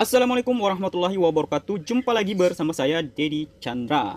Assalamualaikum warahmatullahi wabarakatuh. Jumpa lagi bersama saya Dedi Chandra.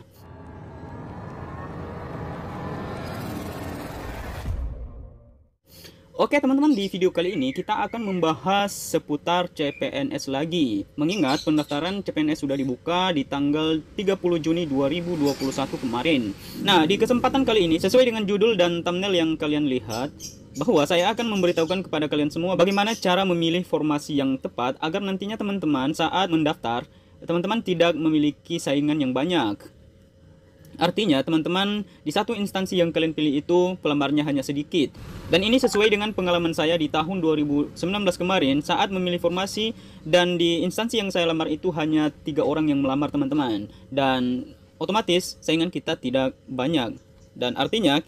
Oke teman-teman, di video kali ini kita akan membahas seputar CPNS lagi. Mengingat pendaftaran CPNS sudah dibuka di tanggal 30 Juni 2021 kemarin. Nah, di kesempatan kali ini sesuai dengan judul dan thumbnail yang kalian lihat, bahwa saya akan memberitahukan kepada kalian semua bagaimana cara memilih formasi yang tepat agar nantinya teman-teman saat mendaftar, teman-teman tidak memiliki saingan yang banyak. Artinya teman-teman di satu instansi yang kalian pilih itu pelamarnya hanya sedikit. Dan ini sesuai dengan pengalaman saya di tahun 2019 kemarin saat memilih formasi, dan di instansi yang saya lamar itu hanya 3 orang yang melamar teman-teman. Dan otomatis saingan kita tidak banyak. Dan artinya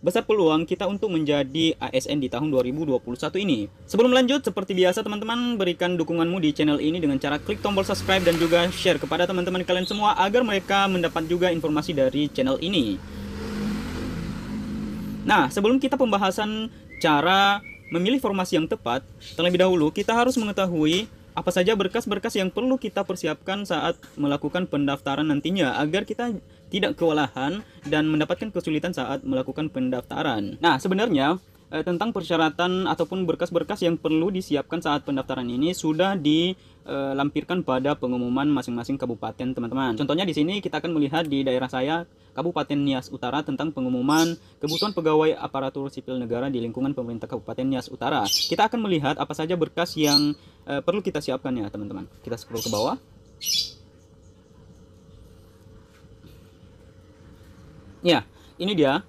besar peluang kita untuk menjadi ASN di tahun 2021 ini. Sebelum lanjut, seperti biasa teman-teman berikan dukunganmu di channel ini dengan cara klik tombol subscribe dan juga share kepada teman-teman kalian semua agar mereka mendapat juga informasi dari channel ini. Nah, sebelum kita pembahasan cara memilih formasi yang tepat, terlebih dahulu kita harus mengetahui apa saja berkas-berkas yang perlu kita persiapkan saat melakukan pendaftaran nantinya agar kita tidak kewalahan dan mendapatkan kesulitan saat melakukan pendaftaran. Nah, sebenarnya tentang persyaratan ataupun berkas-berkas yang perlu disiapkan saat pendaftaran ini sudah dilampirkan pada pengumuman masing-masing kabupaten, teman-teman. Contohnya di sini kita akan melihat di daerah saya, Kabupaten Nias Utara, tentang pengumuman kebutuhan pegawai aparatur sipil negara di lingkungan pemerintah Kabupaten Nias Utara. Kita akan melihat apa saja berkas yang perlu kita siapkan ya, teman-teman. Kita scroll ke bawah. Ya, ini dia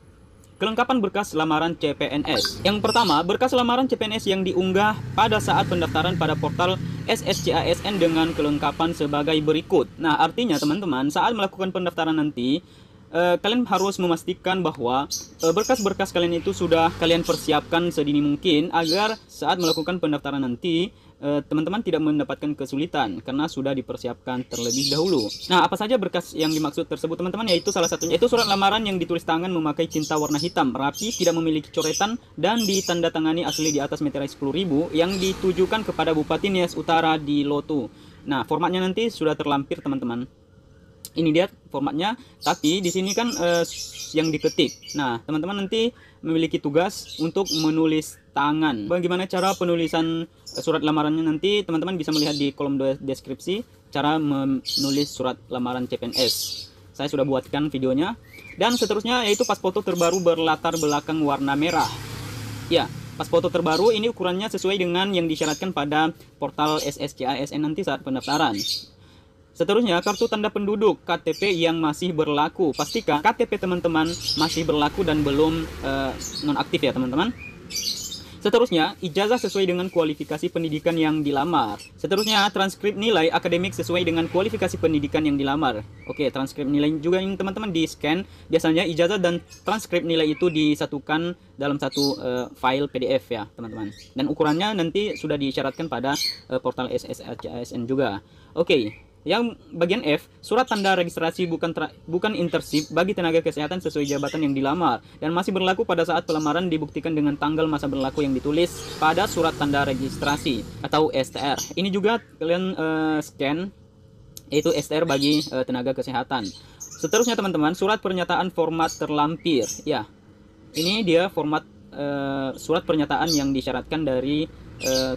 kelengkapan berkas lamaran CPNS. Yang pertama, berkas lamaran CPNS yang diunggah pada saat pendaftaran pada portal SSCASN dengan kelengkapan sebagai berikut. Nah, artinya teman-teman saat melakukan pendaftaran nanti, kalian harus memastikan bahwa berkas-berkas kalian itu sudah kalian persiapkan sedini mungkin agar saat melakukan pendaftaran nanti teman-teman tidak mendapatkan kesulitan karena sudah dipersiapkan terlebih dahulu. Nah, apa saja berkas yang dimaksud tersebut teman-teman? Yaitu salah satunya itu surat lamaran yang ditulis tangan memakai tinta warna hitam, rapi, tidak memiliki coretan, dan ditandatangani asli di atas meterai 10.000 yang ditujukan kepada Bupati Nias Utara di Lotu. Nah, formatnya nanti sudah terlampir teman-teman. Ini dia formatnya, tapi di sini kan yang diketik. Nah, teman-teman nanti memiliki tugas untuk menulis tangan. Bagaimana cara penulisan surat lamarannya nanti teman-teman bisa melihat di kolom deskripsi cara menulis surat lamaran CPNS. Saya sudah buatkan videonya. Dan seterusnya yaitu pas foto terbaru berlatar belakang warna merah. Ya, pas foto terbaru ini ukurannya sesuai dengan yang disyaratkan pada portal SSCASN nanti saat pendaftaran. Seterusnya, kartu tanda penduduk KTP yang masih berlaku. Pastikan KTP teman-teman masih berlaku dan belum nonaktif ya teman-teman. Seterusnya, ijazah sesuai dengan kualifikasi pendidikan yang dilamar. Seterusnya, transkrip nilai akademik sesuai dengan kualifikasi pendidikan yang dilamar. Oke, transkrip nilai juga ini teman-teman di-scan. Biasanya ijazah dan transkrip nilai itu disatukan dalam satu file PDF ya teman-teman. Dan ukurannya nanti sudah disyaratkan pada portal SSCASN juga. Oke. Yang bagian F, surat tanda registrasi bukan intersip bagi tenaga kesehatan sesuai jabatan yang dilamar dan masih berlaku pada saat pelamaran dibuktikan dengan tanggal masa berlaku yang ditulis pada surat tanda registrasi atau STR. Ini juga kalian scan, yaitu STR bagi tenaga kesehatan. Seterusnya teman-teman, surat pernyataan format terlampir. Ya, ini dia format surat pernyataan yang disyaratkan dari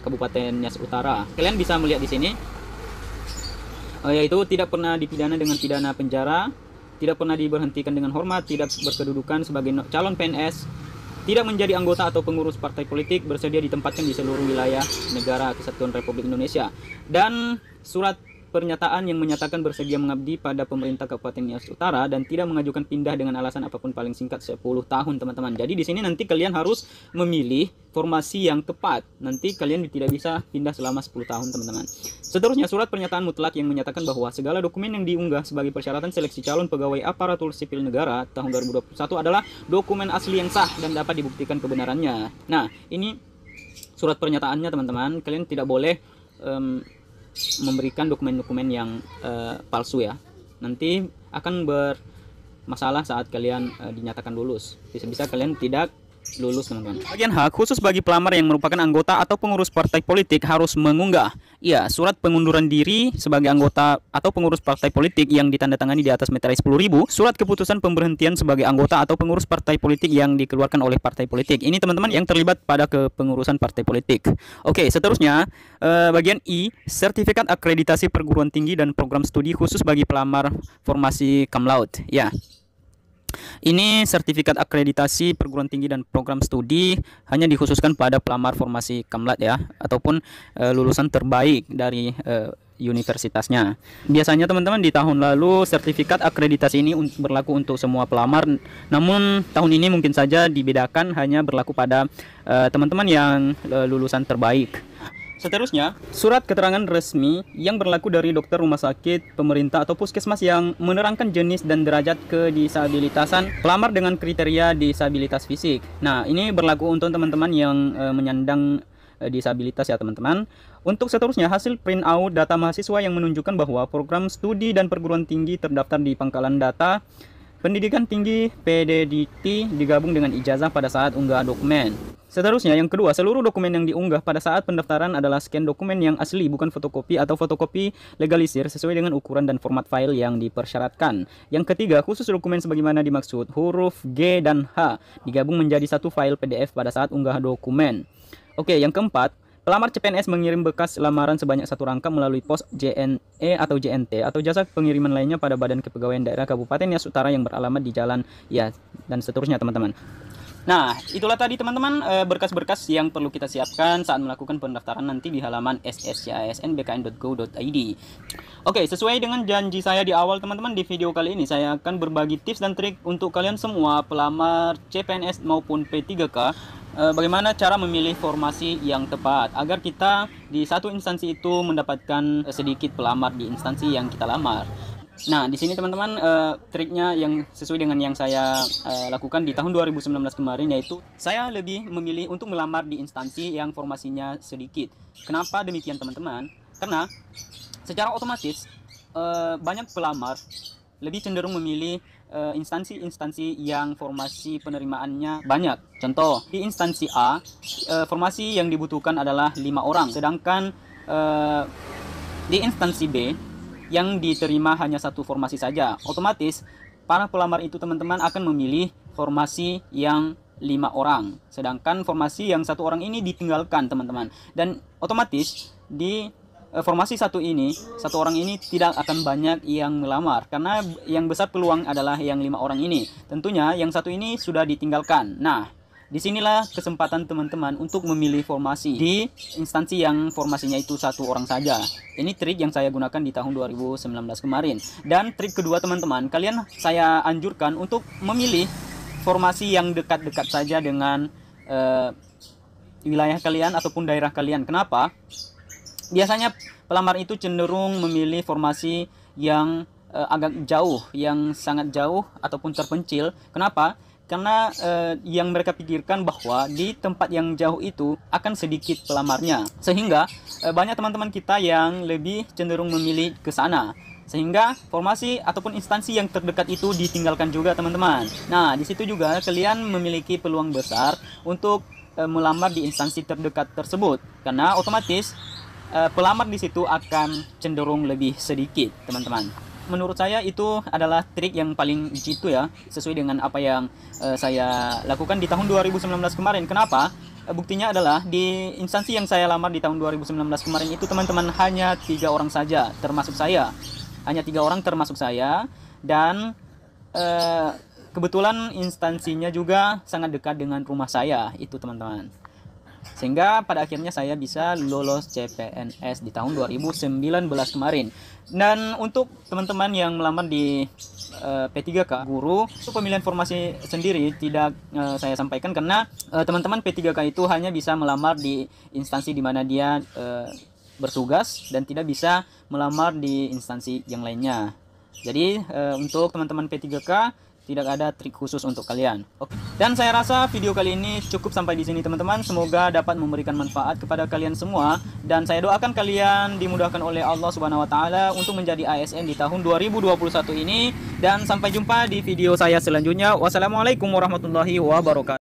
Kabupaten Nias Utara. Kalian bisa melihat di sini. Yaitu tidak pernah dipidana dengan pidana penjara, tidak pernah diberhentikan dengan hormat, tidak berkedudukan sebagai calon PNS, tidak menjadi anggota atau pengurus partai politik, bersedia ditempatkan di seluruh wilayah negara Kesatuan Republik Indonesia, dan surat pernyataan yang menyatakan bersedia mengabdi pada pemerintah Kabupaten Nias Utara dan tidak mengajukan pindah dengan alasan apapun paling singkat 10 tahun teman-teman. Jadi di sini nanti kalian harus memilih formasi yang tepat. Nanti kalian tidak bisa pindah selama 10 tahun teman-teman. Seterusnya, surat pernyataan mutlak yang menyatakan bahwa segala dokumen yang diunggah sebagai persyaratan seleksi calon pegawai aparatur sipil negara tahun 2021 adalah dokumen asli yang sah dan dapat dibuktikan kebenarannya. Nah, ini surat pernyataannya teman-teman. Kalian tidak boleh memberikan dokumen-dokumen yang palsu ya. Nanti akan bermasalah saat kalian dinyatakan lulus. Bisa-bisa kalian tidak lulus teman-teman. Bagian H, khusus bagi pelamar yang merupakan anggota atau pengurus partai politik harus mengunggah surat pengunduran diri sebagai anggota atau pengurus partai politik yang ditandatangani di atas meterai 10.000, surat keputusan pemberhentian sebagai anggota atau pengurus partai politik yang dikeluarkan oleh partai politik. Ini teman-teman yang terlibat pada kepengurusan partai politik. Oke, seterusnya bagian I, sertifikat akreditasi perguruan tinggi dan program studi khusus bagi pelamar formasi cum laude. Ini sertifikat akreditasi perguruan tinggi dan program studi hanya dikhususkan pada pelamar formasi cum laude ataupun lulusan terbaik dari universitasnya. Biasanya teman-teman di tahun lalu sertifikat akreditasi ini berlaku untuk semua pelamar, namun tahun ini mungkin saja dibedakan, hanya berlaku pada teman-teman yang lulusan terbaik. Seterusnya, surat keterangan resmi yang berlaku dari dokter rumah sakit, pemerintah atau puskesmas yang menerangkan jenis dan derajat kedisabilitasan pelamar dengan kriteria disabilitas fisik. Nah, ini berlaku untuk teman-teman yang menyandang disabilitas ya teman-teman. Untuk seterusnya, hasil print out data mahasiswa yang menunjukkan bahwa program studi dan perguruan tinggi terdaftar di pangkalan data pendidikan tinggi PDDT digabung dengan ijazah pada saat unggah dokumen. Seterusnya, yang kedua, seluruh dokumen yang diunggah pada saat pendaftaran adalah scan dokumen yang asli, bukan fotokopi atau fotokopi legalisir sesuai dengan ukuran dan format file yang dipersyaratkan. Yang ketiga, khusus dokumen sebagaimana dimaksud, huruf G dan H digabung menjadi satu file PDF pada saat unggah dokumen. Oke, yang keempat, pelamar CPNS mengirim bekas lamaran sebanyak 1 rangkap melalui pos JNE atau JNT atau jasa pengiriman lainnya pada Badan Kepegawaian Daerah Kabupaten Nias Utara yang beralamat di jalan dan seterusnya teman-teman. Nah, itulah tadi teman-teman berkas-berkas yang perlu kita siapkan saat melakukan pendaftaran nanti di halaman sscasnbkn.go.id. Oke, sesuai dengan janji saya di awal teman-teman, di video kali ini saya akan berbagi tips dan trik untuk kalian semua pelamar CPNS maupun P3K, bagaimana cara memilih formasi yang tepat agar kita di satu instansi itu mendapatkan sedikit pelamar di instansi yang kita lamar. Nah, di sini teman-teman triknya yang sesuai dengan yang saya lakukan di tahun 2019 kemarin, yaitu saya lebih memilih untuk melamar di instansi yang formasinya sedikit. Kenapa demikian teman-teman? Karena secara otomatis banyak pelamar lebih cenderung memilih instansi-instansi yang formasi penerimaannya banyak. Contoh, di instansi A formasi yang dibutuhkan adalah 5 orang, sedangkan di instansi B yang diterima hanya 1 formasi saja. Otomatis para pelamar itu teman-teman akan memilih formasi yang 5 orang, sedangkan formasi yang 1 orang ini ditinggalkan teman-teman. Dan otomatis di formasi 1 orang ini tidak akan banyak yang melamar, karena yang besar peluang adalah yang 5 orang ini. Tentunya yang 1 ini sudah ditinggalkan. Nah, disinilah kesempatan teman-teman untuk memilih formasi di instansi yang formasinya itu 1 orang saja. Ini trik yang saya gunakan di tahun 2019 kemarin. Dan trik kedua teman-teman, kalian saya anjurkan untuk memilih formasi yang dekat-dekat saja dengan wilayah kalian ataupun daerah kalian. Kenapa? Biasanya pelamar itu cenderung memilih formasi yang agak jauh, yang sangat jauh ataupun terpencil. Kenapa? Karena yang mereka pikirkan bahwa di tempat yang jauh itu akan sedikit pelamarnya, sehingga banyak teman-teman kita yang lebih cenderung memilih ke sana, sehingga formasi ataupun instansi yang terdekat itu ditinggalkan juga teman-teman. Nah, di situ juga kalian memiliki peluang besar untuk melamar di instansi terdekat tersebut, karena otomatis pelamar di situ akan cenderung lebih sedikit teman-teman. Menurut saya itu adalah trik yang paling jitu ya, sesuai dengan apa yang saya lakukan di tahun 2019 kemarin. Kenapa? Buktinya adalah di instansi yang saya lamar di tahun 2019 kemarin itu teman-teman hanya 3 orang saja termasuk saya. Hanya 3 orang termasuk saya, dan kebetulan instansinya juga sangat dekat dengan rumah saya itu teman-teman. Sehingga pada akhirnya saya bisa lolos CPNS di tahun 2019 kemarin. Dan untuk teman-teman yang melamar di P3K guru, itu pemilihan formasi sendiri tidak saya sampaikan, karena teman-teman P3K itu hanya bisa melamar di instansi di mana dia bertugas dan tidak bisa melamar di instansi yang lainnya. Jadi untuk teman-teman P3K tidak ada trik khusus untuk kalian. Oke. Dan saya rasa video kali ini cukup sampai di sini teman-teman. Semoga dapat memberikan manfaat kepada kalian semua, dan saya doakan kalian dimudahkan oleh Allah Subhanahu wa taala untuk menjadi ASN di tahun 2021 ini, dan sampai jumpa di video saya selanjutnya. Wassalamualaikum warahmatullahi wabarakatuh.